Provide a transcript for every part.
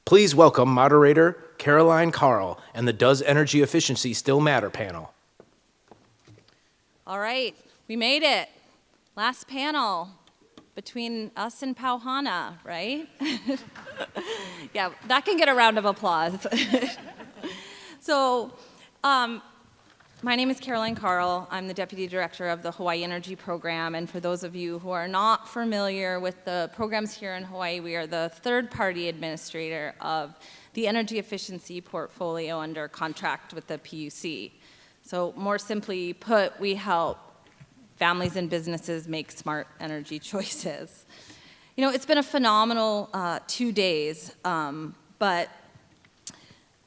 Please welcome moderator Caroline Carl and the Does Energy Efficiency Still Matter panel. All right, we made it. Last panel between us and Pauhana, right? Yeah, that can get a round of applause. So, my name is Caroline Carl. I'm the Deputy Director of the Hawaii Energy Program, and for those of you who are not familiar with the programs here in Hawaii, we are the third-party administrator of the energy efficiency portfolio under contract with the PUC. So more simply put, we help families and businesses make smart energy choices. You know, it's been a phenomenal 2 days, but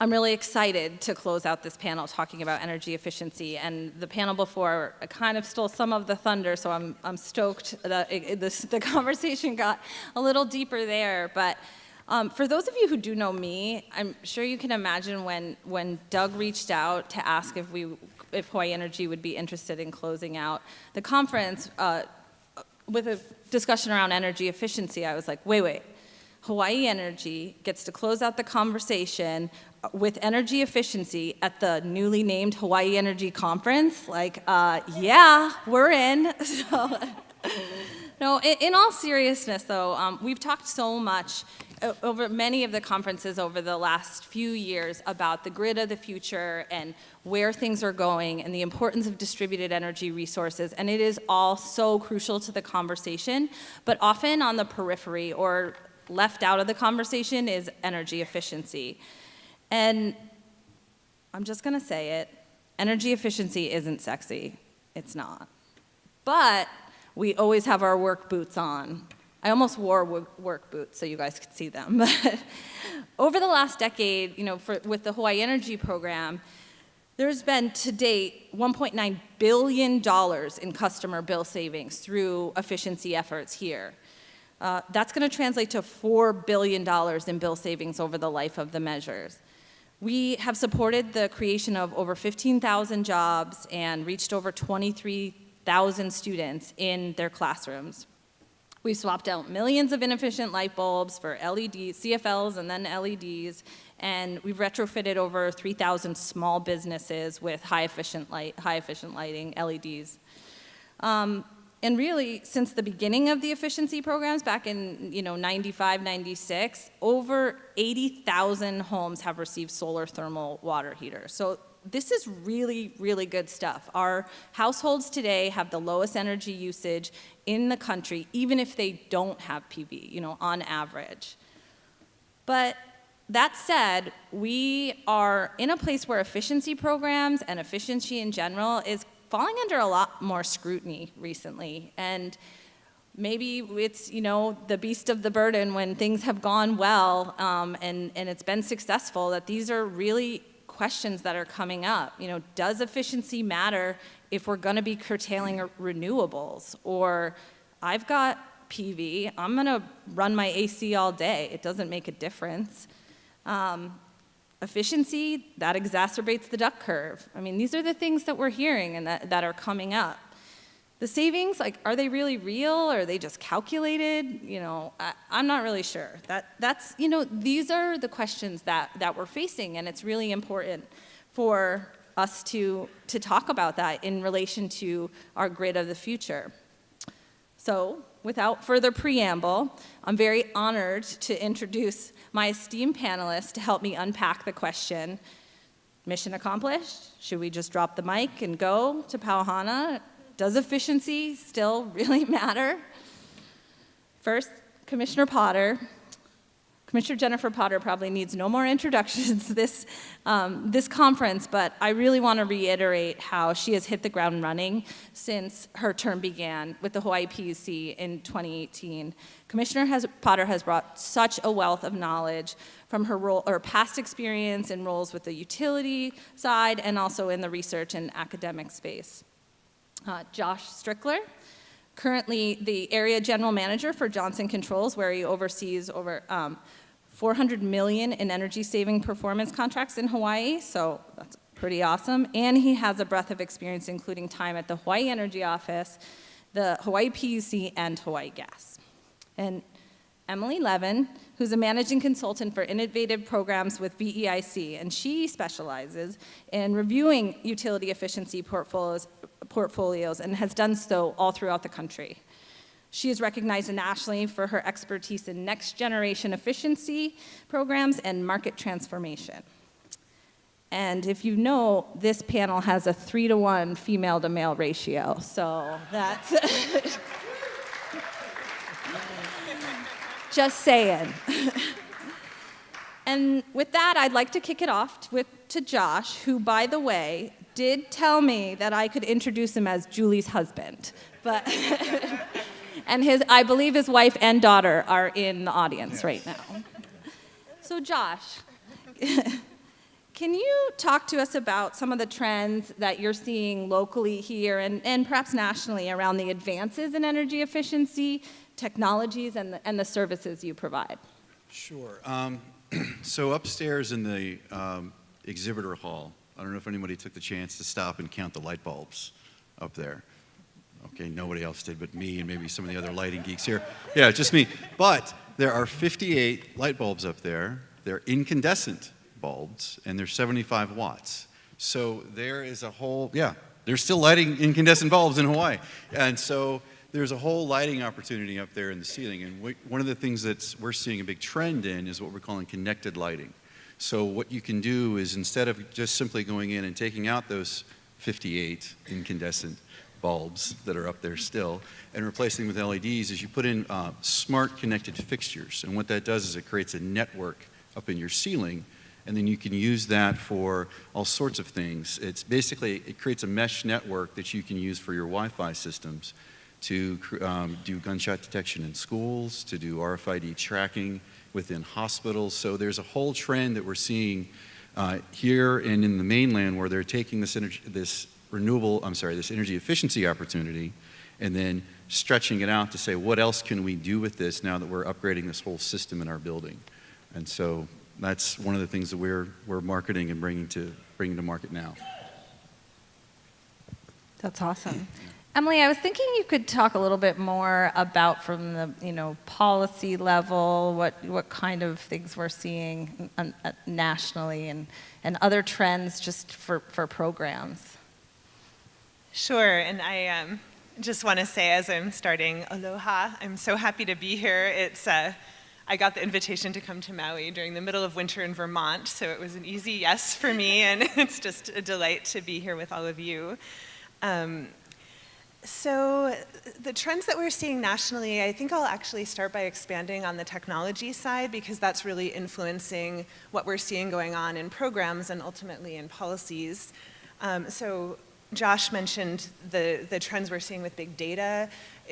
I'm really excited to close out this panel talking about energy efficiency. And the panel before kind of stole some of the thunder, so I'm stoked that the conversation got a little deeper there. But for those of you who do know me, I'm sure you can imagine when Doug reached out to ask if Hawaii Energy would be interested in closing out the conference with a discussion around energy efficiency, I was like, wait. Hawaii Energy gets to close out the conversation with energy efficiency at the newly named Hawaii Energy Conference. Like, yeah, we're in. So, no, in all seriousness, though, we've talked so much over many of the conferences over the last few years about the grid of the future and where things are going and the importance of distributed energy resources, and it is all so crucial to the conversation, but often on the periphery or left out of the conversation is energy efficiency. And I'm just gonna say it, energy efficiency isn't sexy. It's not. But we always have our work boots on. I almost wore work boots so you guys could see them. But over the last decade, you know, with the Hawaii Energy Program, there's been to date $1.9 billion in customer bill savings through efficiency efforts here. That's going to translate to $4 billion in bill savings over the life of the measures. We have supported the creation of over 15,000 jobs and reached over 23,000 students in their classrooms. We've swapped out millions of inefficient light bulbs for LEDs, CFLs, and then LEDs, and we've retrofitted over 3,000 small businesses with high-efficient lighting, LEDs. And really, since the beginning of the efficiency programs back in 95, 96, over 80,000 homes have received solar thermal water heaters. So this is really, really good stuff. Our households today have the lowest energy usage in the country, even if they don't have PV, on average. But that said, we are in a place where efficiency programs and efficiency in general is falling under a lot more scrutiny recently. And maybe it's, the beast of the burden when things have gone well and it's been successful, that these are really questions that are coming up. Does efficiency matter if we're gonna be curtailing renewables? Or I've got PV, I'm gonna run my AC all day. It doesn't make a difference. Efficiency, that exacerbates the duck curve. I mean, these are the things that we're hearing and that are coming up. The savings, are they really real or are they just calculated? I'm not really sure. That's these are the questions that we're facing, and it's really important for us to talk about that in relation to our grid of the future. So, without further preamble, I'm very honored to introduce my esteemed panelists to help me unpack the question. Mission accomplished? Should we just drop the mic and go to Pauhana? Does efficiency still really matter? First, Commissioner Potter. Commissioner Jennifer Potter probably needs no more introductions this conference, but I really want to reiterate how she has hit the ground running since her term began with the Hawaii PUC in 2018. Commissioner Potter has brought such a wealth of knowledge from her past experience in roles with the utility side and also in the research and academic space. Josh Strickler, currently the area general manager for Johnson Controls, where he oversees over 400 million in energy saving performance contracts in Hawaii, so that's pretty awesome. And he has a breadth of experience, including time at the Hawaii Energy Office, the Hawaii PUC, and Hawaii Gas. And Emily Levin, who's a managing consultant for innovative programs with VEIC, and she specializes in reviewing utility efficiency portfolios and has done so all throughout the country. She is recognized nationally for her expertise in next-generation efficiency programs and market transformation. And if you know, this panel has a 3-to-1 female-to-male ratio, so that's just saying. And with that, I'd like to kick it off to Josh, who, by the way, did tell me that I could introduce him as Julie's husband. But and I believe his wife and daughter are in the audience right now. So Josh, can you talk to us about some of the trends that you're seeing locally here and perhaps nationally around the advances in energy efficiency, technologies, and the services you provide? Sure. So upstairs in the exhibitor hall, I don't know if anybody took the chance to stop and count the light bulbs up there. Okay, nobody else did but me and maybe some of the other lighting geeks here. Yeah, just me. But there are 58 light bulbs up there. They're incandescent bulbs, and they're 75 watts. So there is a whole, they're still lighting incandescent bulbs in Hawaii. And so there's a whole lighting opportunity up there in the ceiling. And one of the things that we're seeing a big trend in is what we're calling connected lighting. So what you can do is, instead of just simply going in and taking out those 58 incandescent bulbs that are up there still and replacing them with LEDs, is you put in smart connected fixtures. And what that does is it creates a network up in your ceiling, and then you can use that for all sorts of things. It's basically, it creates a mesh network that you can use for your Wi-Fi systems to do gunshot detection in schools, to do RFID tracking within hospitals. So there's a whole trend that we're seeing here and in the mainland, where they're taking this energy efficiency opportunity and then stretching it out to say, what else can we do with this now that we're upgrading this whole system in our building? And so that's one of the things that we're marketing and bringing to market now. That's awesome. Emily, I was thinking you could talk a little bit more about, from the policy level, what kind of things we're seeing nationally and other trends just for programs. Sure, and I just want to say, as I'm starting, aloha. I'm so happy to be here. I got the invitation to come to Maui during the middle of winter in Vermont, so it was an easy yes for me, and it's just a delight to be here with all of you. So the trends that we're seeing nationally, I think I'll actually start by expanding on the technology side, because that's really influencing what we're seeing going on in programs and ultimately in policies. So Josh mentioned the trends we're seeing with big data.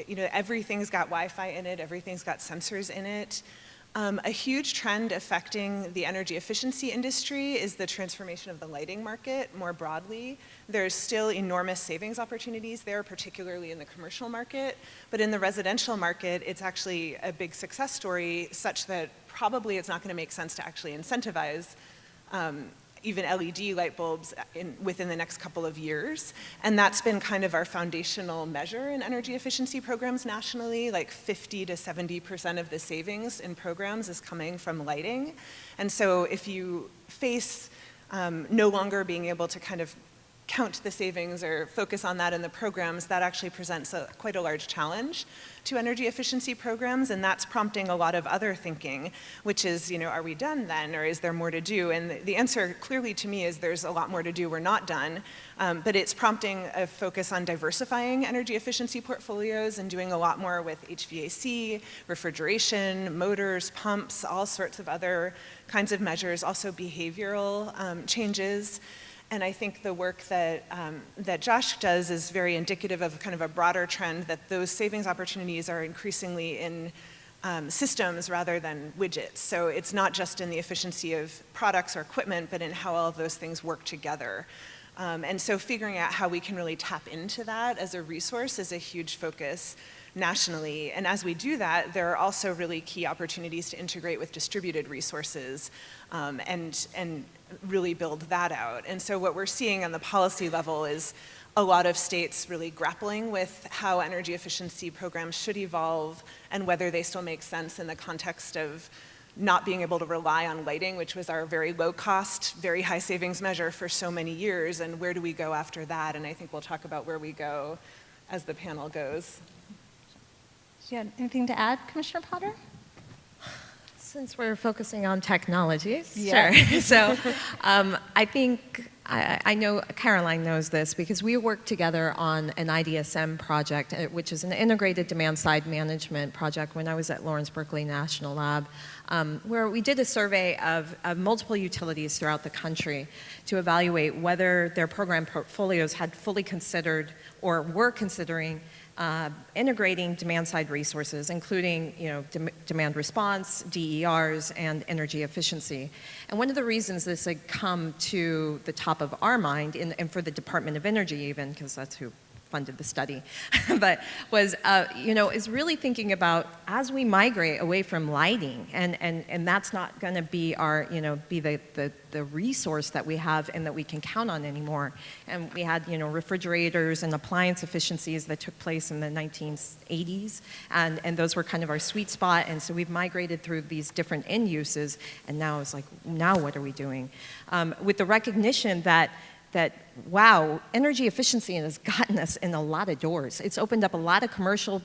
Everything's got Wi-Fi in it, everything's got sensors in it. A huge trend affecting the energy efficiency industry is the transformation of the lighting market more broadly. There's still enormous savings opportunities there, particularly in the commercial market. But in the residential market, it's actually a big success story, such that probably it's not going to make sense to actually incentivize even LED light bulbs within the next couple of years. And that's been kind of our foundational measure in energy efficiency programs nationally. Like 50 to 70% of the savings in programs is coming from lighting. And so if you face no longer being able to kind of count the savings or focus on that in the programs, that actually presents quite a large challenge to energy efficiency programs, and that's prompting a lot of other thinking, which is, are we done then, or is there more to do? And the answer clearly to me is there's a lot more to do, we're not done, but it's prompting a focus on diversifying energy efficiency portfolios and doing a lot more with HVAC, refrigeration, motors, pumps, all sorts of other kinds of measures, also behavioral changes. And I think the work that Josh does is very indicative of kind of a broader trend, that those savings opportunities are increasingly in systems rather than widgets. So it's not just in the efficiency of products or equipment, but in how all of those things work together. And so figuring out how we can really tap into that as a resource is a huge focus nationally. And as we do that, there are also really key opportunities to integrate with distributed resources and really build that out. And so what we're seeing on the policy level is a lot of states really grappling with how energy efficiency programs should evolve and whether they still make sense in the context of not being able to rely on lighting, which was our very low cost, very high savings measure for so many years, and where do we go after that? And I think we'll talk about where we go as the panel goes. Do you have anything to add, Commissioner Potter? Since we're focusing on technologies, Yeah. sure. So I think, I know Caroline knows this because we worked together on an IDSM project, which is an integrated demand-side management project when I was at Lawrence Berkeley National Lab, where we did a survey of multiple utilities throughout the country to evaluate whether their program portfolios had fully considered or were considering integrating demand-side resources, including demand response, DERs, and energy efficiency. And one of the reasons this had come to the top of our mind, and for the Department of Energy even, because that's who funded the study, but was, is really thinking about as we migrate away from lighting, and that's not going to be our, be the resource that we have and that we can count on anymore. And we had, refrigerators and appliance efficiencies that took place in the 1980s, and those were kind of our sweet spot. And so we've migrated through these different end uses, and now it's like, now what are we doing? With the recognition that wow, energy efficiency has gotten us in a lot of doors. It's opened up a lot of commercial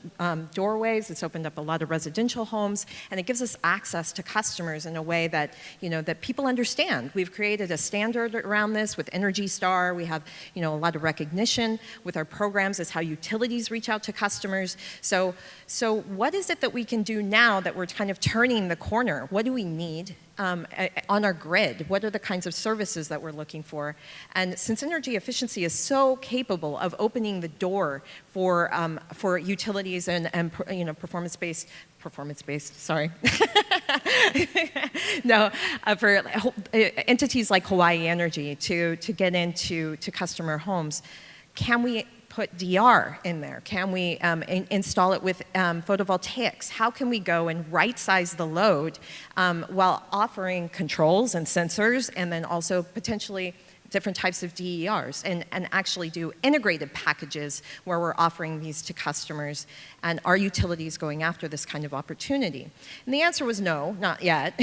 doorways, it's opened up a lot of residential homes, and it gives us access to customers in a way that, that people understand. We've created a standard around this with Energy Star. We have, a lot of recognition with our programs as how utilities reach out to customers. So what is it that we can do now that we're kind of turning the corner? What do we need? On our grid, what are the kinds of services that we're looking for? And since energy efficiency is so capable of opening the door for utilities and performance-based, sorry. No, for entities like Hawaii Energy to get into customer homes, can we put DR in there? Can we install it with photovoltaics? How can we go and right-size the load while offering controls and sensors, and then also potentially different types of DERs, and actually do integrated packages where we're offering these to customers, and are utilities going after this kind of opportunity? And the answer was no, not yet,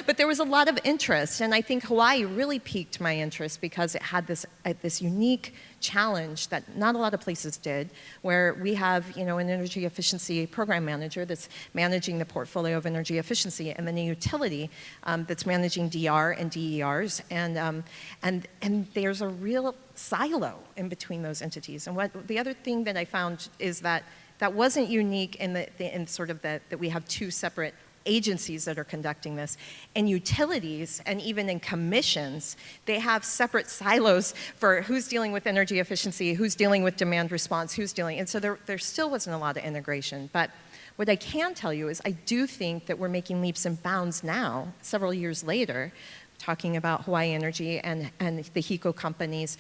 but there was a lot of interest, and I think Hawaii really piqued my interest because it had this unique challenge that not a lot of places did, where we have, an energy efficiency program manager that's managing the portfolio of energy efficiency, and then a utility that's managing DR and DERs, and there's a real silo in between those entities. And the other thing that I found is that wasn't unique in sort of that we have two separate agencies that are conducting this. In utilities and even in commissions, they have separate silos for who's dealing with energy efficiency, who's dealing with demand response, and so there still wasn't a lot of integration. But what I can tell you is I do think that we're making leaps and bounds now, several years later, talking about Hawaii Energy and the HECO companies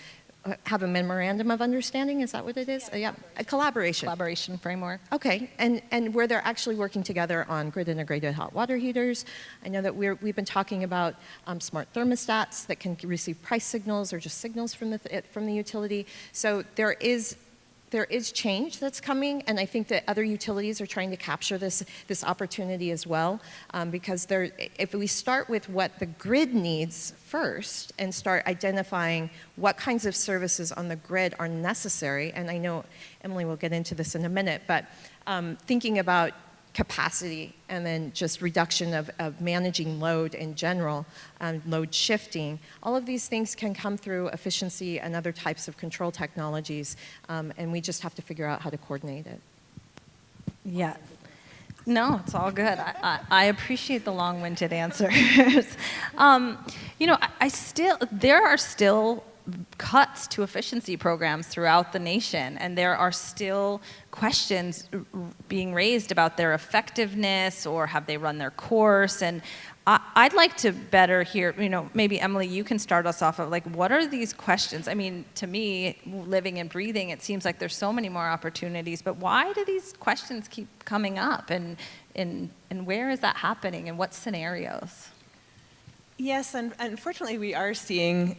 have a memorandum of understanding, is that what it is? Yeah, a collaboration. Collaboration framework. Okay, and where they're actually working together on grid integrated hot water heaters. I know that we've been talking about smart thermostats that can receive price signals or just signals from the utility. So there is change that's coming, and I think that other utilities are trying to capture this opportunity as well, because if we start with what the grid needs first and start identifying what kinds of services on the grid are necessary, and I know Emily will get into this in a minute, but thinking about capacity and then just reduction of managing load in general, load shifting. All of these things can come through efficiency and other types of control technologies, and we just have to figure out how to coordinate it. Yeah. No, it's all good. I appreciate the long-winded answers. There are still cuts to efficiency programs throughout the nation, and there are still questions being raised about their effectiveness, or have they run their course. And I'd like to better hear, maybe Emily, you can start us off of what are these questions? I mean, to me, living and breathing, it seems like there's so many more opportunities, but why do these questions keep coming up, and where is that happening, and what scenarios? Yes, and unfortunately we are seeing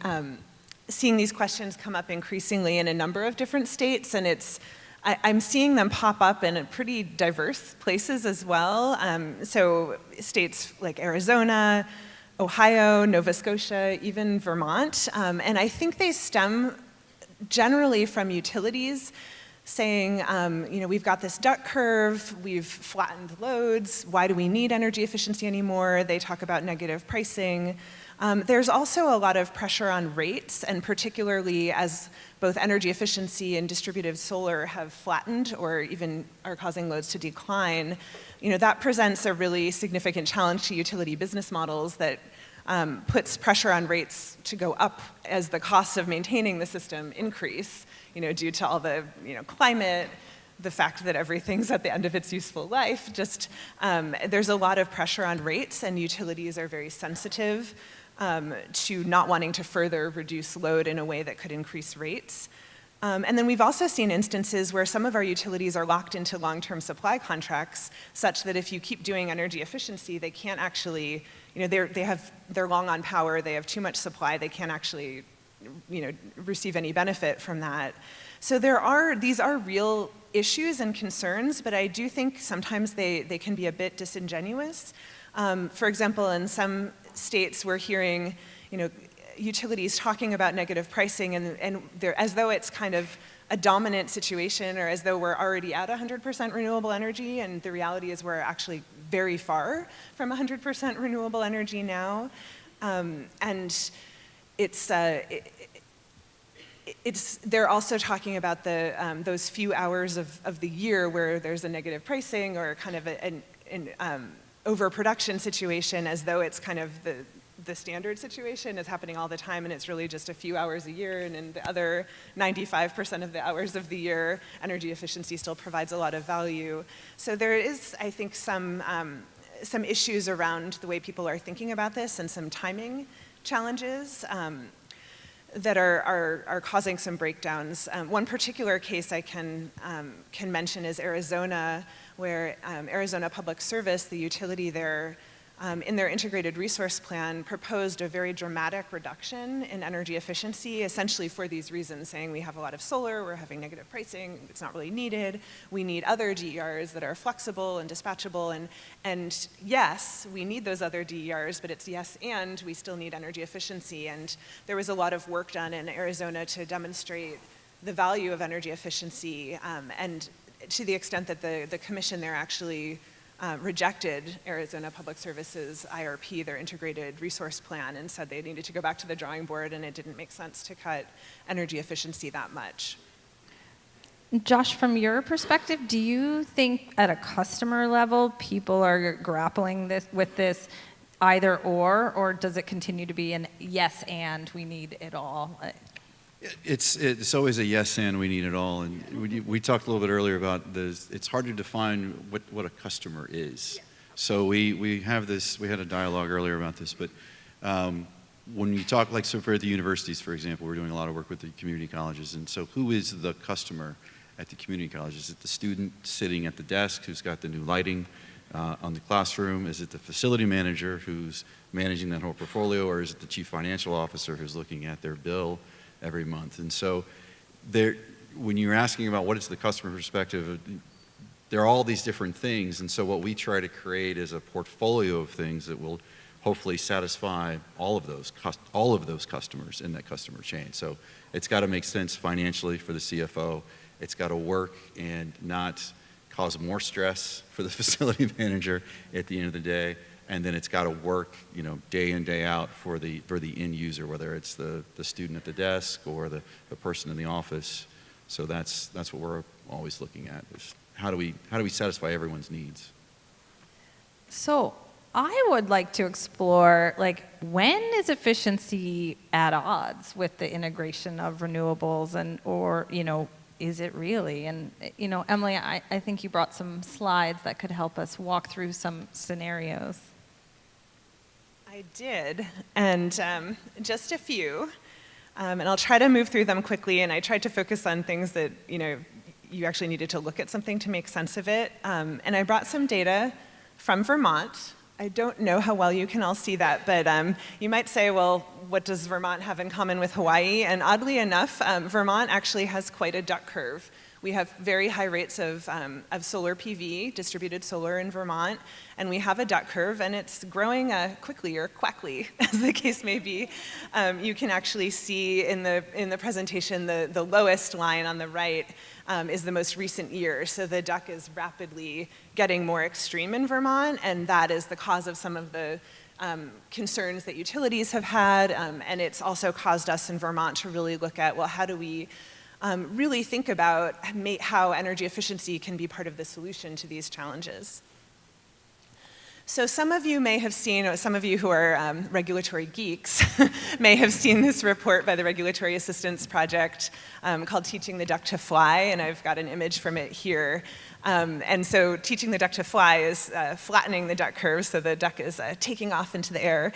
these questions come up increasingly in a number of different states, and it's I'm seeing them pop up in pretty diverse places as well. So states like Arizona, Ohio, Nova Scotia, even Vermont. And I think they stem generally from utilities saying, we've got this duck curve, we've flattened loads, why do we need energy efficiency anymore? They talk about negative pricing. There's also a lot of pressure on rates, and particularly as both energy efficiency and distributed solar have flattened or even are causing loads to decline, that presents a really significant challenge to utility business models that puts pressure on rates to go up as the costs of maintaining the system increase, due to all the, climate, the fact that everything's at the end of its useful life. Just there's a lot of pressure on rates, and utilities are very sensitive to not wanting to further reduce load in a way that could increase rates. And then we've also seen instances where some of our utilities are locked into long-term supply contracts such that if you keep doing energy efficiency, they can't actually, they're long on power, they have too much supply, they can't actually, receive any benefit from that. So these are real issues and concerns, but I do think sometimes they can be a bit disingenuous. For example, in some states we're hearing, utilities talking about negative pricing and they're, as though it's kind of a dominant situation or as though we're already at 100% renewable energy, and the reality is we're actually very far from 100% renewable energy now. And they're also talking about those few hours of the year where there's a negative pricing or kind of an overproduction situation, as though it's kind of the standard situation is happening all the time, and it's really just a few hours a year, and in the other 95% of the hours of the year, energy efficiency still provides a lot of value. So there is, I think, some issues around the way people are thinking about this and some timing challenges that are causing some breakdowns. One particular case I can mention is Arizona, where Arizona Public Service, the utility there, in their integrated resource plan, proposed a very dramatic reduction in energy efficiency, essentially for these reasons, saying we have a lot of solar, we're having negative pricing, it's not really needed, we need other DERs that are flexible and dispatchable, and yes, we need those other DERs, but it's yes, and we still need energy efficiency. And there was a lot of work done in Arizona to demonstrate the value of energy efficiency, and to the extent that the commission there actually rejected Arizona Public Service's IRP, their integrated resource plan, and said they needed to go back to the drawing board and it didn't make sense to cut energy efficiency that much. Josh, from your perspective, do you think at a customer level people are grappling with this either or does it continue to be an yes and we need it all? It's always a yes and we need it all. And we talked a little bit earlier about this. It's hard to define what a customer is. Yes. So we had a dialogue earlier about this, but when you talk, like, so for the universities, for example, we're doing a lot of work with the community colleges. And so who is the customer at the community colleges? Is it the student sitting at the desk who's got the new lighting on the classroom? Is it the facility manager who's managing that whole portfolio? Or is it the chief financial officer who's looking at their bill every month? And so when you're asking about what is the customer perspective, there are all these different things. And so what we try to create is a portfolio of things that will hopefully satisfy all of those customers in that customer chain. So it's got to make sense financially for the CFO. It's got to work and not cause more stress for the facility manager at the end of the day. And then it's got to work, day in, day out for the end user, whether it's the student at the desk or the person in the office. So that's what we're always looking at, is how do we satisfy everyone's needs? So I would like to explore, when is efficiency at odds with the integration of renewables, or is it really? And, Emily, I think you brought some slides that could help us walk through some scenarios. I did, and just a few, and I'll try to move through them quickly, and I tried to focus on things that, you actually needed to look at something to make sense of it, and I brought some data from Vermont. I don't know how well you can all see that, but you might say, well, what does Vermont have in common with Hawaii? And oddly enough, Vermont actually has quite a duck curve We have very high rates of solar PV, distributed solar in Vermont, and we have a duck curve, and it's growing quickly or quackly, as the case may be. You can actually see in the presentation the lowest line on the right is the most recent year. So the duck is rapidly getting more extreme in Vermont, and that is the cause of some of the concerns that utilities have had, and it's also caused us in Vermont to really look at, well, how do we really think about how energy efficiency can be part of the solution to these challenges. So some of you may have seen, or some of you who are regulatory geeks may have seen this report by the Regulatory Assistance Project called Teaching the Duck to Fly, and I've got an image from it here. And so teaching the duck to fly is flattening the duck curve, so the duck is taking off into the air.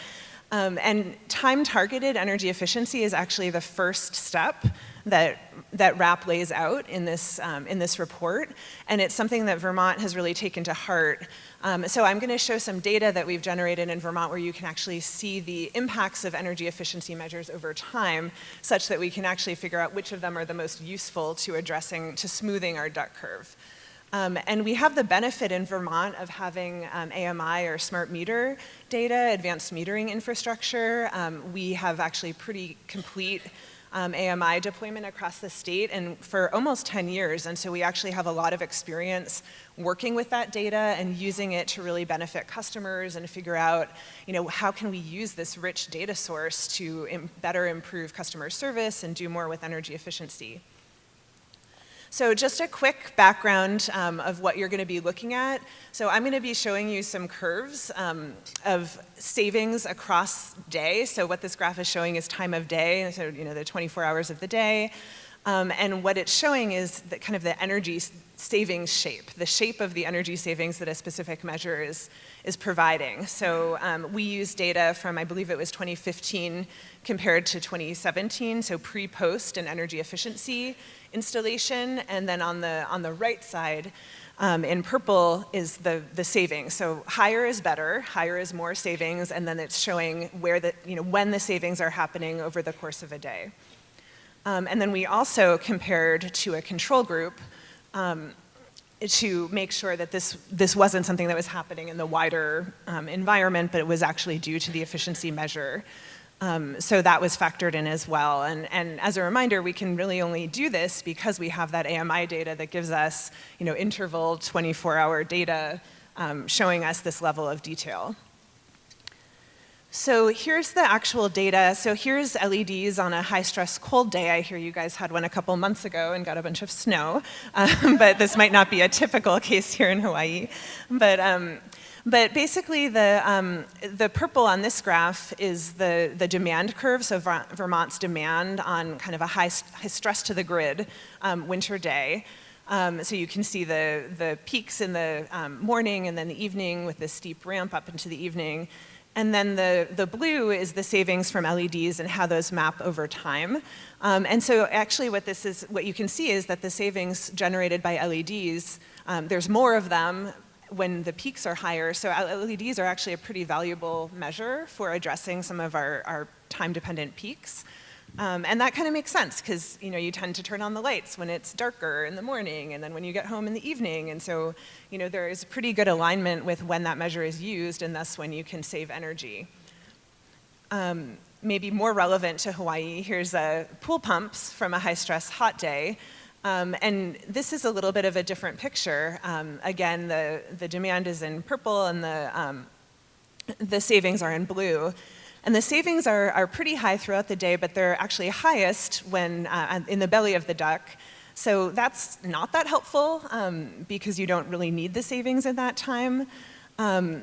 And time-targeted energy efficiency is actually the first step that RAP lays out in this report, and it's something that Vermont has really taken to heart. So I'm going to show some data that we've generated in Vermont where you can actually see the impacts of energy efficiency measures over time, such that we can actually figure out which of them are the most useful to smoothing our duck curve. And we have the benefit in Vermont of having AMI, or smart meter data, advanced metering infrastructure. We have actually pretty complete AMI deployment across the state, and for almost 10 years. And so we actually have a lot of experience working with that data and using it to really benefit customers and figure out, how can we use this rich data source to better improve customer service and do more with energy efficiency. So just a quick background of what you're going to be looking at. So I'm going to be showing you some curves of savings across day. So what this graph is showing is time of day, so the 24 hours of the day. And what it's showing is kind of the energy savings shape, the shape of the energy savings that a specific measure is providing. So we use data from, I believe it was 2015 compared to 2017, so pre-post and energy efficiency installation, and then on the right side, in purple is the savings. So higher is better, higher is more savings, and then it's showing where when the savings are happening over the course of a day. And then we also compared to a control group to make sure that this wasn't something that was happening in the wider environment, but it was actually due to the efficiency measure. So that was factored in as well. And as a reminder, we can really only do this because we have that AMI data that gives us, interval 24-hour data showing us this level of detail. So here's the actual data. So here's LEDs on a high-stress cold day. I hear you guys had one a couple months ago and got a bunch of snow, but this might not be a typical case here in Hawaii. But basically, the purple on this graph is the demand curve, so Vermont's demand on kind of a high stress to the grid winter day. So you can see the peaks in the morning and then the evening with this steep ramp up into the evening. And then the blue is the savings from LEDs and how those map over time. And so actually what you can see is that the savings generated by LEDs, there's more of them when the peaks are higher. So LEDs are actually a pretty valuable measure for addressing some of our time-dependent peaks. And that kind of makes sense because you tend to turn on the lights when it's darker in the morning and then when you get home in the evening. And so there is pretty good alignment with when that measure is used and thus when you can save energy. Maybe more relevant to Hawaii, here's pool pumps from a high-stress hot day. And this is a little bit of a different picture. Again, the demand is in purple and the savings are in blue. And the savings are pretty high throughout the day, but they're actually highest when in the belly of the duck. So that's not that helpful because you don't really need the savings at that time.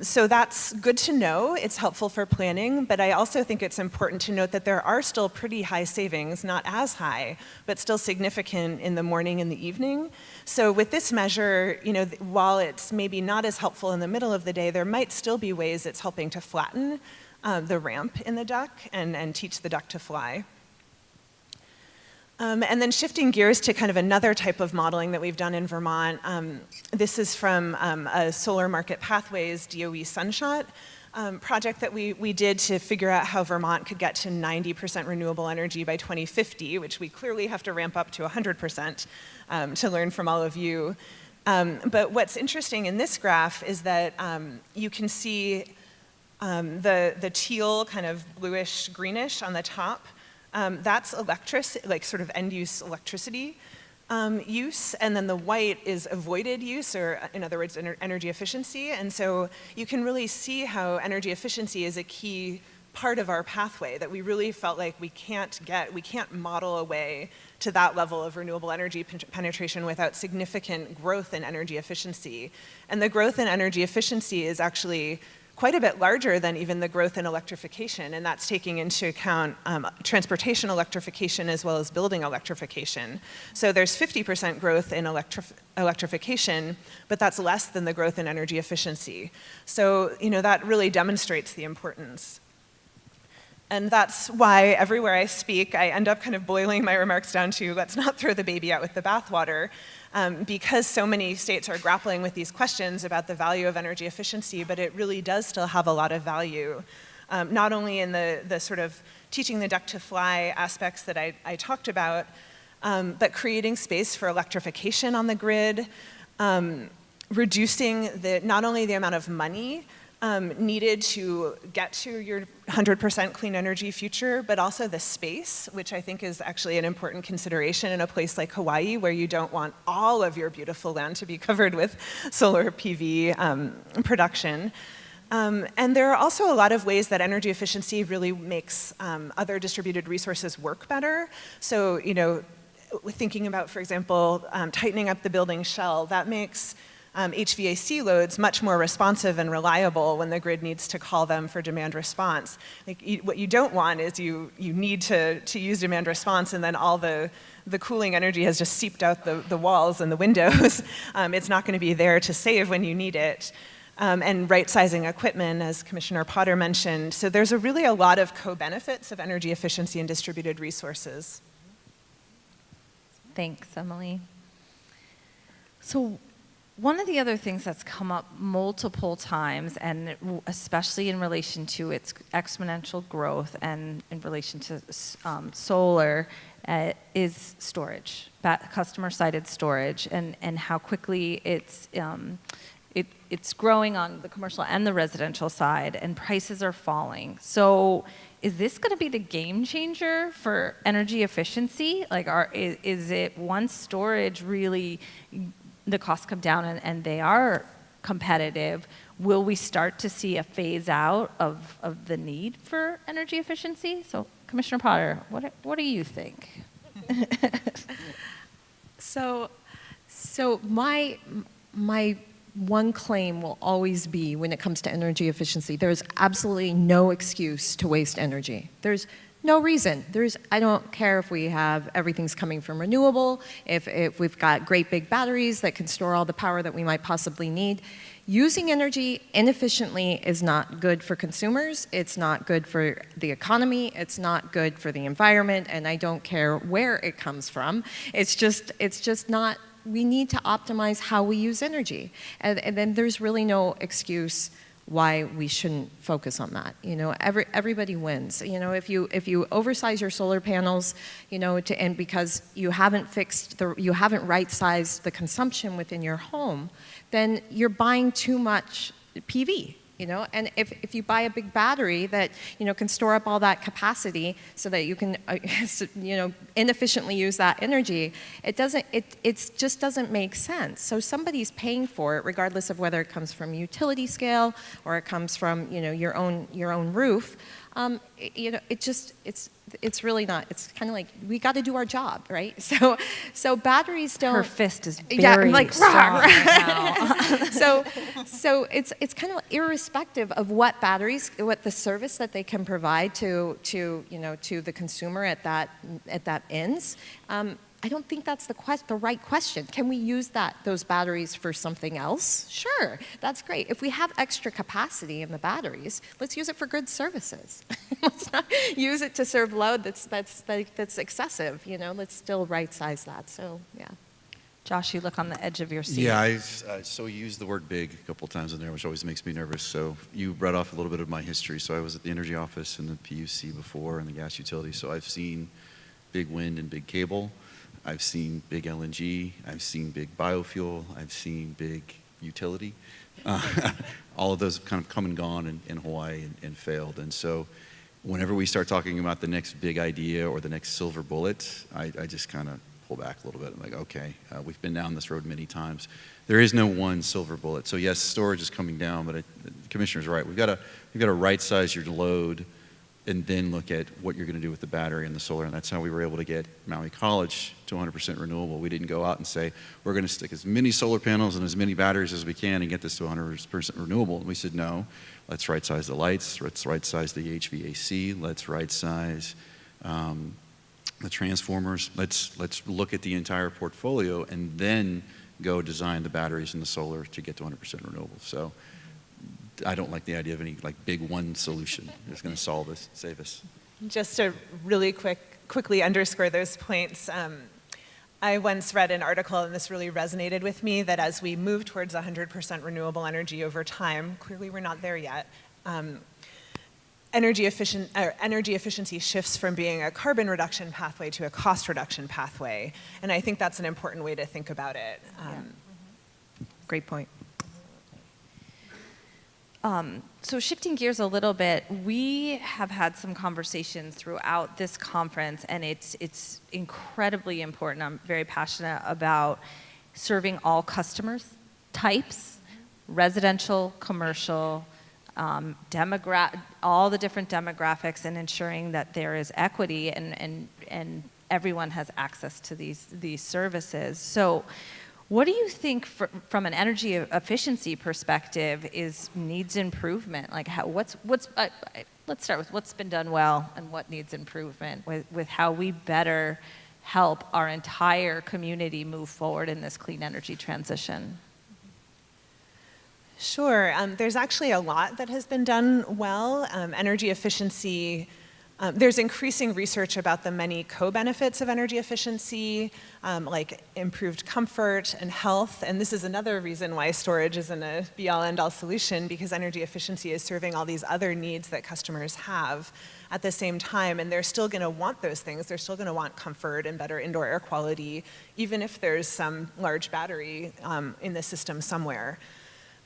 So that's good to know. It's helpful for planning, but I also think it's important to note that there are still pretty high savings, not as high, but still significant in the morning and the evening. So with this measure, while it's maybe not as helpful in the middle of the day, there might still be ways it's helping to flatten the ramp in the duck and teach the duck to fly. And then shifting gears to kind of another type of modeling that we've done in Vermont. This is from a Solar Market Pathways DOE Sunshot project that we did to figure out how Vermont could get to 90% renewable energy by 2050, which we clearly have to ramp up to 100% to learn from all of you. But what's interesting in this graph is that you can see the teal, kind of bluish greenish on the top. That's electricity, like sort of end-use electricity use, and then the white is avoided use, or in other words, energy efficiency. And so you can really see how energy efficiency is a key part of our pathway, that we really felt like we can't model a way to that level of renewable energy penetration without significant growth in energy efficiency. And the growth in energy efficiency is actually quite a bit larger than even the growth in electrification, and that's taking into account transportation electrification as well as building electrification. So there's 50% growth in electrification, but that's less than the growth in energy efficiency. So, that really demonstrates the importance. And that's why everywhere I speak, I end up kind of boiling my remarks down to, let's not throw the baby out with the bathwater, because so many states are grappling with these questions about the value of energy efficiency, but it really does still have a lot of value, not only in the sort of teaching the duck to fly aspects that I talked about, but creating space for electrification on the grid, reducing not only the amount of money needed to get to your 100% clean energy future, but also the space, which I think is actually an important consideration in a place like Hawaii, where you don't want all of your beautiful land to be covered with solar PV production. And there are also a lot of ways that energy efficiency really makes other distributed resources work better. So, thinking about, for example, tightening up the building shell, that makes HVAC loads much more responsive and reliable when the grid needs to call them for demand response. What you don't want is you need to use demand response, and then all the cooling energy has just seeped out the walls and the windows. It's not going to be there to save when you need it. And right-sizing equipment, as Commissioner Potter mentioned. So there's really a lot of co-benefits of energy efficiency and distributed resources. Thanks, Emily. So one of the other things that's come up multiple times, and especially in relation to its exponential growth and in relation to solar, is storage, customer-sided storage, and how quickly it's growing on the commercial and the residential side, and prices are falling. So is this going to be the game changer for energy efficiency? Like, is it, once storage really, the costs come down and they are competitive, will we start to see a phase out of the need for energy efficiency? So, Commissioner Potter, what do you think? So my one claim will always be, when it comes to energy efficiency, there's absolutely no excuse to waste energy. There's no reason. I don't care if we have everything's coming from renewable, if we've got great big batteries that can store all the power that we might possibly need. Using energy inefficiently is not good for consumers, it's not good for the economy, it's not good for the environment, and I don't care where it comes from. It's just not. We need to optimize how we use energy. And then there's really no excuse why we shouldn't focus on that. Everybody wins. If you oversize your solar panels, and because you haven't right-sized the consumption within your home, then you're buying too much PV. And if you buy a big battery that can store up all that capacity so that you can inefficiently use that energy, it just doesn't make sense. So somebody's paying for it, regardless of whether it comes from utility scale or it comes from your own roof. It's really not. It's kind of like, we got to do our job, right? So batteries don't. Her fist is very strong right now. So it's kind of irrespective of what the service that they can provide to the consumer at that ends. I don't think that's the right question. Can we use those batteries for something else? Sure, that's great. If we have extra capacity in the batteries, let's use it for good services. Let's not use it to serve load that's excessive. Let's still right-size that. So yeah. Josh, you look on the edge of your seat. Yeah, so you used the word big a couple times in there, which always makes me nervous. So you brought off a little bit of my history. So I was at the energy office and the PUC before and the gas utility. So I've seen big wind and big cable. I've seen big LNG. I've seen big biofuel. I've seen big utility. All of those have kind of come and gone in Hawaii and failed. And so whenever we start talking about the next big idea or the next silver bullet, I just kind of pull back a little bit. I'm like, okay, we've been down this road many times. There is no one silver bullet. So yes, storage is coming down, but the commissioner's right. We've got to right size your load and then look at what you're going to do with the battery and the solar. And that's how we were able to get Maui College to 100% renewable. We didn't go out and say, we're going to stick as many solar panels and as many batteries as we can and get this to 100% renewable. And we said, no, let's right size the lights, let's right size the HVAC, let's right size the transformers. Let's look at the entire portfolio and then go design the batteries and the solar to get to 100% renewable. So I don't like the idea of any like big one solution that's going to solve this, save us. Just to really quickly underscore those points, I once read an article, and this really resonated with me, that as we move towards 100% renewable energy over time, clearly we're not there yet, energy efficiency shifts from being a carbon reduction pathway to a cost reduction pathway. And I think that's an important way to think about it. Great point. So shifting gears a little bit, we have had some conversations throughout this conference, and it's incredibly important. I'm very passionate about serving all customers types, residential, commercial, all the different demographics, and ensuring that there is equity and everyone has access to these services. So what do you think from an energy efficiency perspective needs improvement? Like let's start with what's been done well and what needs improvement with how we better help our entire community move forward in this clean energy transition. Sure. There's actually a lot that has been done well. Energy efficiency, there's increasing research about the many co-benefits of energy efficiency, like improved comfort and health. And this is another reason why storage isn't a be-all, end-all solution, because energy efficiency is serving all these other needs that customers have at the same time. And they're still going to want those things. They're still going to want comfort and better indoor air quality, even if there's some large battery in the system somewhere.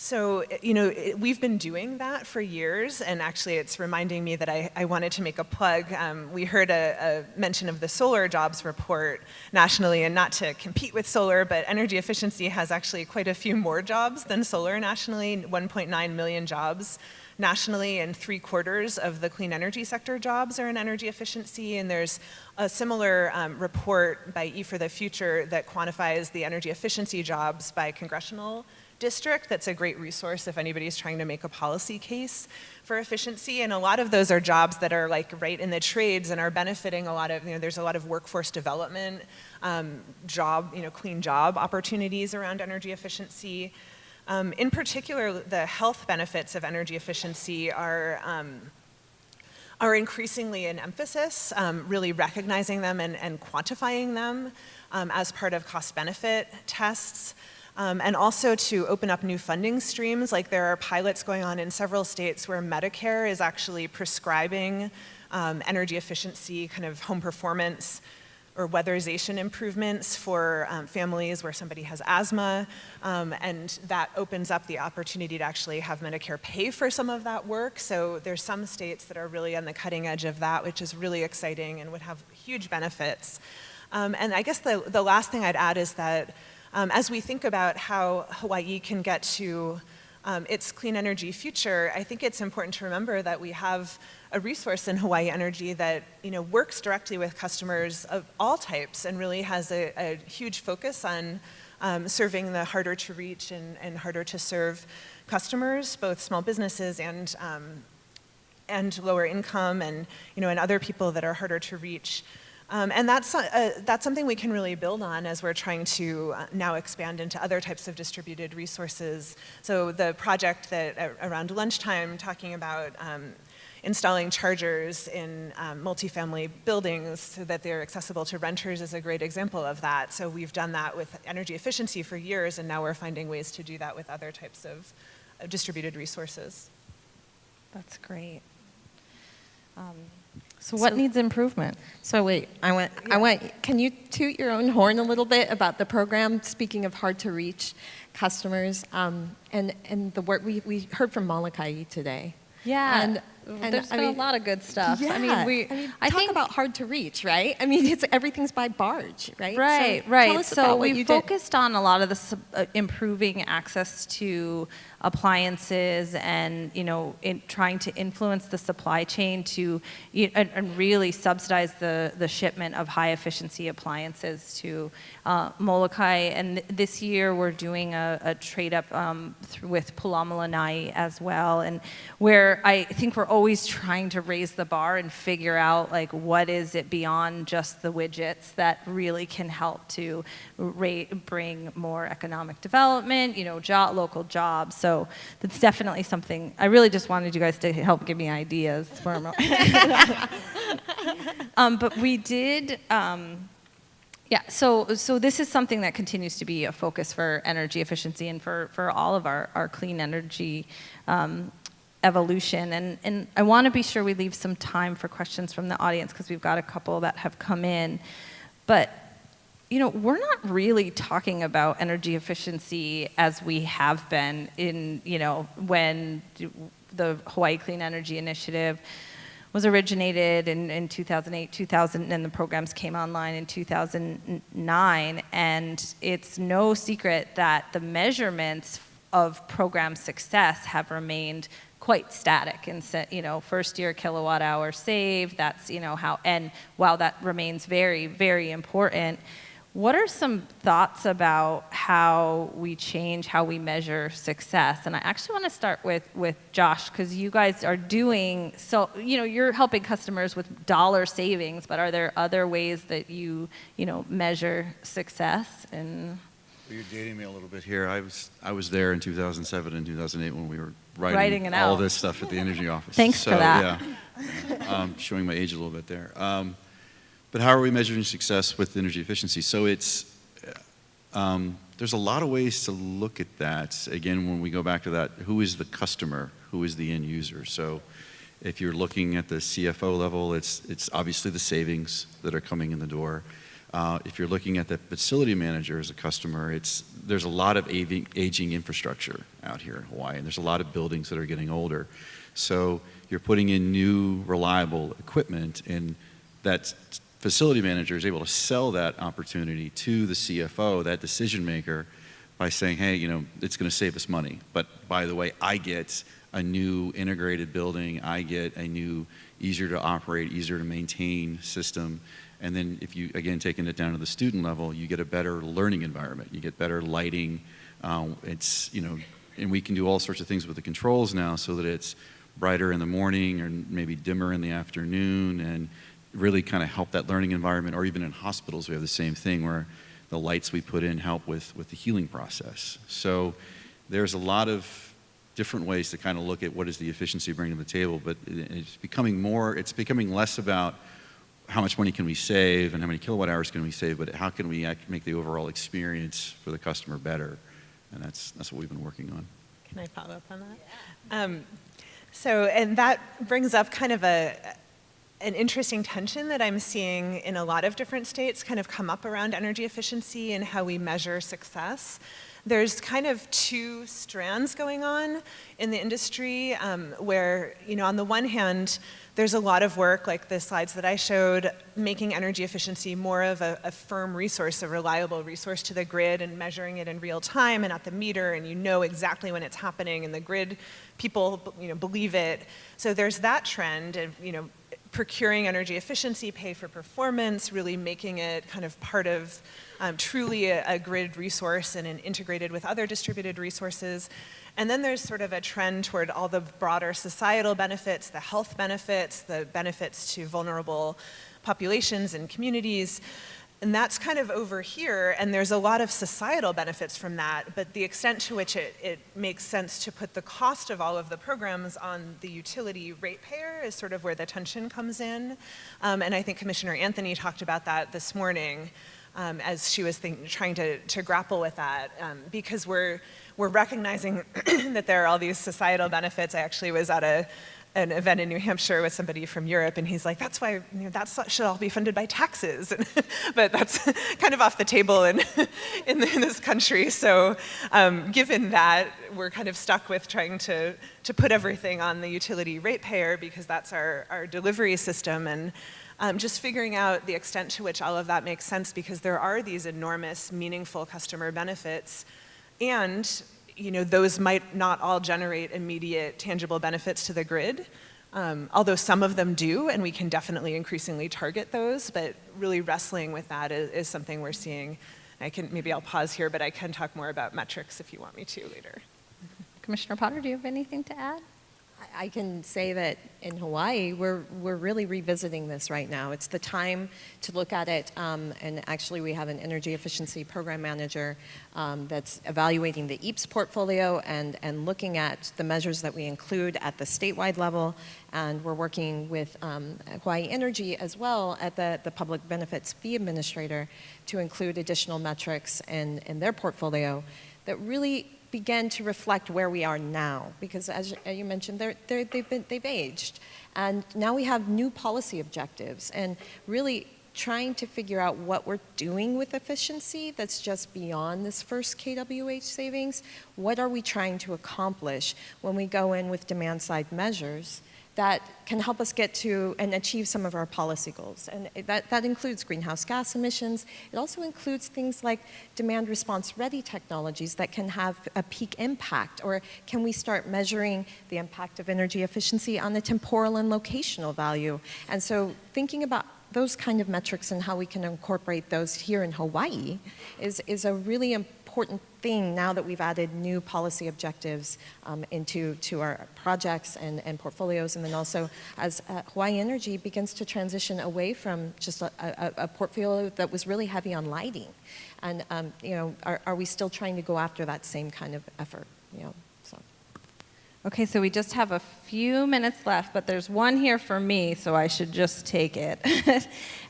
So, we've been doing that for years, and actually it's reminding me that I wanted to make a plug. We heard a mention of the solar jobs report nationally, and not to compete with solar, but energy efficiency has actually quite a few more jobs than solar nationally, 1.9 million jobs nationally, and 3/4 of the clean energy sector jobs are in energy efficiency. And there's a similar report by E for the Future that quantifies the energy efficiency jobs by congressional district. That's a great resource if anybody's trying to make a policy case for efficiency. And a lot of those are jobs that are like right in the trades and are benefiting a lot of, there's a lot of workforce development, clean job opportunities around energy efficiency. In particular, the health benefits of energy efficiency are increasingly in emphasis, really recognizing them and quantifying them as part of cost-benefit tests. And also to open up new funding streams. Like there are pilots going on in several states where Medicare is actually prescribing energy efficiency, kind of home performance or weatherization improvements for families where somebody has asthma. And that opens up the opportunity to actually have Medicare pay for some of that work. So there's some states that are really on the cutting edge of that, which is really exciting and would have huge benefits. And I guess the last thing I'd add is that as we think about how Hawaii can get to its clean energy future, I think it's important to remember that we have a resource in Hawaii Energy that works directly with customers of all types and really has a huge focus on serving the harder to reach and harder to serve customers, both small businesses and lower income and and other people that are harder to reach. And that's something we can really build on as we're trying to now expand into other types of distributed resources. So the project that around lunchtime talking about installing chargers in multifamily buildings so that they're accessible to renters is a great example of that. So we've done that with energy efficiency for years, and now we're finding ways to do that with other types of distributed resources. That's great. So what needs improvement? So wait, can you toot your own horn a little bit about the program, speaking of hard to reach customers, and the work we heard from Molokai today? Yeah, And there's been a lot of good stuff. Yeah, I talk think about hard to reach, right? I mean, everything's by barge, right? Right, so right. Tell us so about what we you focused on a lot of the improving access to appliances, and trying to influence the supply chain to and really subsidize the shipment of high efficiency appliances to Molokai. And this year we're doing a trade up with Pulamalani as well, and where I think we're always trying to raise the bar and figure out like what is it beyond just the widgets that really can help to bring more economic development, local jobs. So that's definitely something. I really just wanted you guys to help give me ideas for a moment. But we did. So this is something that continues to be a focus for energy efficiency and for all of our clean energy evolution. And I want to be sure we leave some time for questions from the audience, because we've got a couple that have come in. But we're not really talking about energy efficiency as we have been in, when the Hawaii Clean Energy Initiative was originated in 2008, 2000, and the programs came online in 2009. And it's no secret that the measurements of program success have remained quite static. And first year kilowatt hour saved, that's how, and while that remains very, very important, what are some thoughts about how we change how we measure success? And I actually want to start with Josh, because you guys are doing, so you're helping customers with dollar savings, but are there other ways that you measure success? And Well, you're dating me a little bit here. I was there in 2007 and 2008 when we were Writing it all out. this stuff at the energy office. Thanks for that. Yeah, showing my age a little bit there. But how are we measuring success with energy efficiency? So it's there's a lot of ways to look at that. Again, when we go back to that, who is the customer? Who is the end user? So if you're looking at the CFO level, it's obviously the savings that are coming in the door. If you're looking at the facility manager as a customer, there's a lot of aging infrastructure out here in Hawaii, and there's a lot of buildings that are getting older. So you're putting in new, reliable equipment, and that facility manager is able to sell that opportunity to the CFO, that decision maker, by saying, hey, it's going to save us money. But by the way, I get a new integrated building. I get a new, easier to operate, easier to maintain system. And then if you, again, taking it down to the student level, you get a better learning environment. You get better lighting. And we can do all sorts of things with the controls now so that it's brighter in the morning or maybe dimmer in the afternoon, and really kind of help that learning environment. Or even in hospitals, we have the same thing where the lights we put in help with the healing process. So there's a lot of different ways to kind of look at what is the efficiency bring to the table, but it's becoming less about how much money can we save and how many kilowatt hours can we save, but how can we make the overall experience for the customer better? And that's what we've been working on. Can I follow up on that? And that brings up kind of an interesting tension that I'm seeing in a lot of different states kind of come up around energy efficiency and how we measure success. There's kind of two strands going on in the industry where, on the one hand, there's a lot of work, like the slides that I showed, making energy efficiency more of a firm resource, a reliable resource to the grid, and measuring it in real time and at the meter, and exactly when it's happening, and the grid people believe it. So there's that trend of procuring energy efficiency, pay for performance, really making it kind of part of truly a grid resource and integrated with other distributed resources. And then there's sort of a trend toward all the broader societal benefits, the health benefits, the benefits to vulnerable populations and communities. And that's kind of over here, and there's a lot of societal benefits from that, but the extent to which it makes sense to put the cost of all of the programs on the utility ratepayer is sort of where the tension comes in. And I think Commissioner Anthony talked about that this morning as she was trying to grapple with that, because we're recognizing that there are all these societal benefits. I actually was at an event in New Hampshire with somebody from Europe, and he's like, that's why that should all be funded by taxes. But that's kind of off the table in this country. So given that, we're kind of stuck with trying to put everything on the utility ratepayer because that's our delivery system. And just figuring out the extent to which all of that makes sense, because there are these enormous, meaningful customer benefits, and those might not all generate immediate, tangible benefits to the grid, although some of them do, and we can definitely increasingly target those, but really wrestling with that is something we're seeing. Maybe I'll pause here, but I can talk more about metrics if you want me to later. Commissioner Potter, do you have anything to add? I can say that in Hawaii, we're really revisiting this right now. It's the time to look at it, and actually we have an energy efficiency program manager that's evaluating the EAPS portfolio and looking at the measures that we include at the statewide level, and we're working with Hawaii Energy as well at the Public Benefits Fee Administrator to include additional metrics in their portfolio that really begin to reflect where we are now, because as you mentioned, they've aged, and now we have new policy objectives, and really trying to figure out what we're doing with efficiency that's just beyond this first kWh savings. What are we trying to accomplish when we go in with demand side measures that can help us get to and achieve some of our policy goals? And that includes greenhouse gas emissions. It also includes things like demand response ready technologies that can have a peak impact, or can we start measuring the impact of energy efficiency on the temporal and locational value? And so thinking about those kind of metrics and how we can incorporate those here in Hawaii is a really important thing now that we've added new policy objectives into our projects and portfolios, and then also as Hawaii Energy begins to transition away from just a portfolio that was really heavy on lighting. And are we still trying to go after that same kind of effort? So. Okay, so we just have a few minutes left, but there's one here for me, so I should just take it.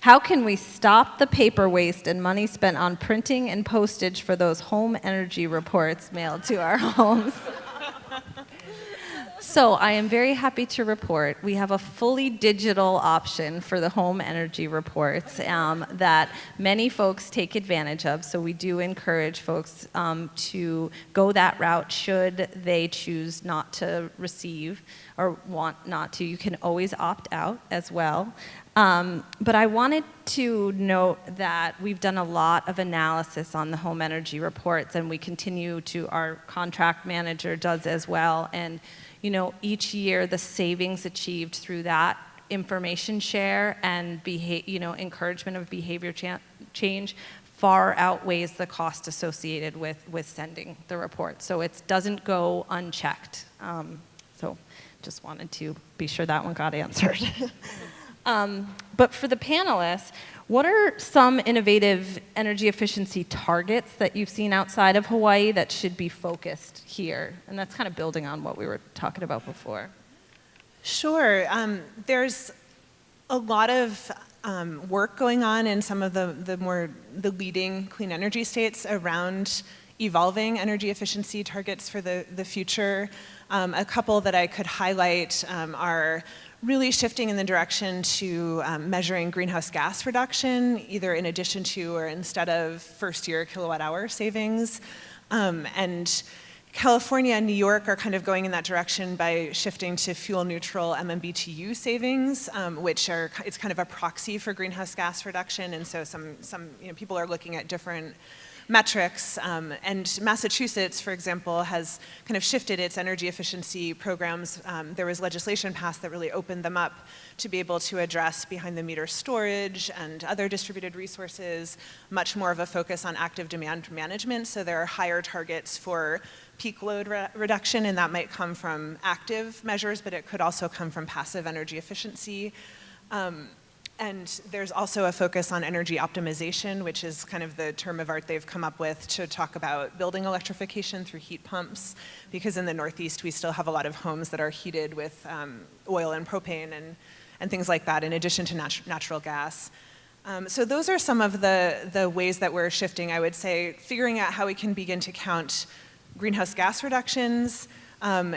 How can we stop the paper waste and money spent on printing and postage for those home energy reports mailed to our homes? So I am very happy to report we have a fully digital option for the home energy reports that many folks take advantage of. So we do encourage folks to go that route should they choose not to receive or want not to. You can always opt out as well. But I wanted to note that we've done a lot of analysis on the home energy reports, and we continue to, our contract manager does as well. And each year the savings achieved through that information share and encouragement of behavior change far outweighs the cost associated with sending the report. So it doesn't go unchecked. So just wanted to be sure that one got answered. But for the panelists, what are some innovative energy efficiency targets that you've seen outside of Hawaii that should be focused here? And that's kind of building on what we were talking about before. Sure. There's a lot of work going on in some of the leading clean energy states around evolving energy efficiency targets for the future. A couple that I could highlight are really shifting in the direction to measuring greenhouse gas reduction, either in addition to or instead of first-year kilowatt-hour savings. And California and New York are kind of going in that direction by shifting to fuel-neutral MMBTU savings, which it's kind of a proxy for greenhouse gas reduction. And so some people are looking at different metrics, and Massachusetts, for example, has kind of shifted its energy efficiency programs. There was legislation passed that really opened them up to be able to address behind-the-meter storage and other distributed resources, much more of a focus on active demand management. So there are higher targets for peak load reduction, and that might come from active measures, but it could also come from passive energy efficiency. And there's also a focus on energy optimization, which is kind of the term of art they've come up with to talk about building electrification through heat pumps, because in the Northeast we still have a lot of homes that are heated with oil and propane and things like that, in addition to natural gas. So those are some of the ways that we're shifting, I would say, figuring out how we can begin to count greenhouse gas reductions,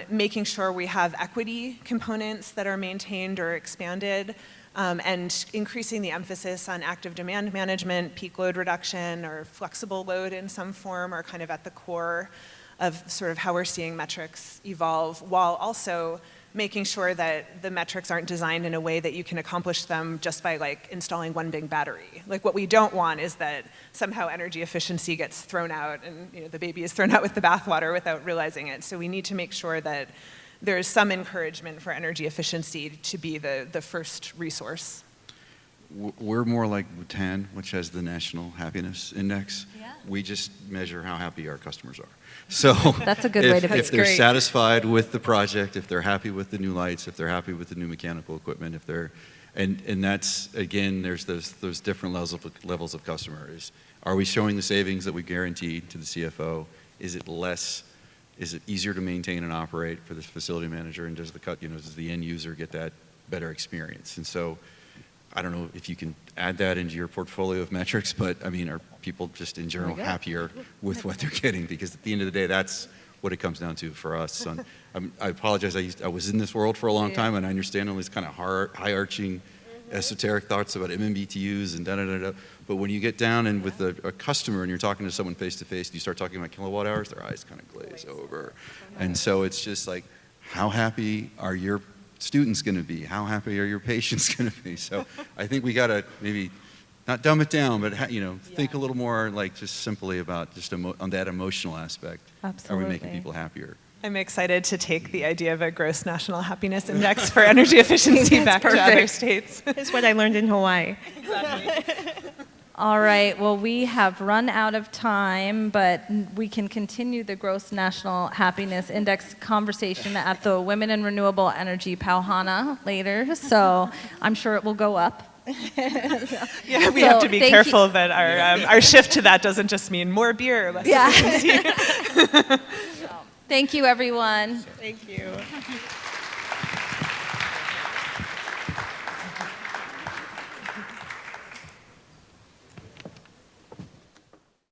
making sure we have equity components that are maintained or expanded, and increasing the emphasis on active demand management, peak load reduction, or flexible load in some form are kind of at the core of sort of how we're seeing metrics evolve, while also making sure that the metrics aren't designed in a way that you can accomplish them just by like installing one big battery. Like what we don't want is that somehow energy efficiency gets thrown out and the baby is thrown out with the bathwater without realizing it. So we need to make sure that there's some encouragement for energy efficiency to be the first resource. We're more like Bhutan, which has the National Happiness Index. Yeah. We just measure how happy our customers are. So That's a good way to put it. if they're satisfied with the project, if they're happy with the new lights, if they're happy with the new mechanical equipment, if they're, and that's, again, there's those different levels of customers. Are we showing the savings that we guaranteed to the CFO? Is it less? Is it easier to maintain and operate for the facility manager? And does the end user get that better experience? And so, I don't know if you can add that into your portfolio of metrics, but I mean, are people just in general happier with what they're getting? Because at the end of the day, that's what it comes down to for us. I apologize, I was in this world for a long time, and I understand all these kind of high-arching esoteric thoughts about MMBTUs and da-da-da-da. But when you get down and with a customer and you're talking to someone face-to-face, you start talking about kilowatt hours, their eyes kind of glaze over. And so it's just like, how happy are your students going to be? How happy are your patients going to be? So I think we got to maybe not dumb it down, but think a little more like just simply about just on that emotional aspect. Absolutely. Are we making people happier? I'm excited to take the idea of a gross national happiness index for energy efficiency back to other states. It's what I learned in Hawaii. All right, well, we have run out of time, but we can continue the Gross National Happiness Index conversation at the Women in Renewable Energy Pauhana later, so I'm sure it will go up. Yeah, we have to be careful that our shift to that doesn't just mean more beer, less efficiency. Thank you, everyone. Thank you.